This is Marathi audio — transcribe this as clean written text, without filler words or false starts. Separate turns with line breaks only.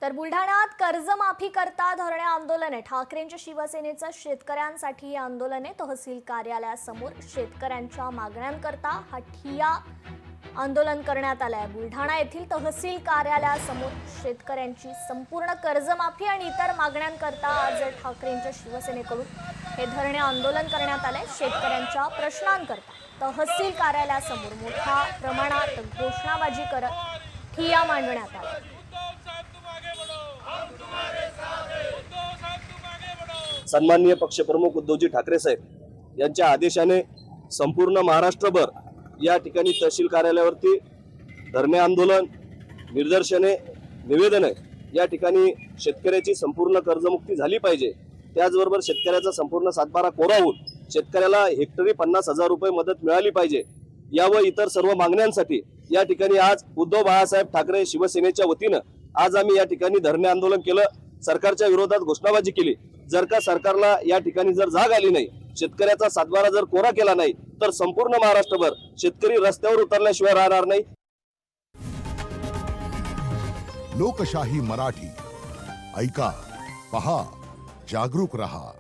तर बुलढाण्यात कर्जमाफी करता धरणे आंदोलने ठाकरेंच्या शिवसेनेचं शेतकऱ्यांसाठी आंदोलने तहसील कार्यालयासमोर शेतकऱ्यांच्या मागण्यांकरता हा ठिय्या आंदोलन करण्यात आलंय। बुलढाणा येथील तहसील कार्यालयासमोर शेतकऱ्यांची संपूर्ण कर्जमाफी आणि इतर मागण्यांकरता आज ठाकरेंच्या शिवसेनेकडून हे धरणे आंदोलन करण्यात आलंय। शेतकऱ्यांच्या प्रश्नांकरता तहसील कार्यालयासमोर मोठ्या प्रमाणात घोषणाबाजी करत ठिय्या मांडण्यात आला।
सन्माननीय पक्षप्रमुख उद्धवजी ठाकरे साहेब यांच्या आदेशाने संपूर्ण महाराष्ट्रभर या ठिकाणी तहसील कार्यालयावरती धरणे आंदोलन, निदर्शने, निवेदने या ठिकाणी शेतकऱ्याची संपूर्ण कर्जमुक्ती झाली पाहिजे। त्याचबरोबर शेतकऱ्याचा संपूर्ण सातबारा कोरा होऊन शेतकऱ्याला हेक्टरी 50,000 रुपये मदत मिळाली पाहिजे। या व इतर सर्व मागण्यांसाठी या ठिकाणी आज उद्धव बाळासाहेब ठाकरे शिवसेनेच्या वतीनं आज आम्ही या ठिकाणी धरणे आंदोलन केलं। सरकारच्या विरोधात घोषणाबाजी केली। जर का सरकारला या ठिकाणी जर जाग आली नाही, शेतकऱ्याचा सातबारा जर कोरा केला नाही, तर संपूर्ण महाराष्ट्रभर शेतकरी रस्त्यावर उतरल्याशिवाय राहणार नाही।
लोकशाही मराठी ऐका, पहा, जागरूक रहा।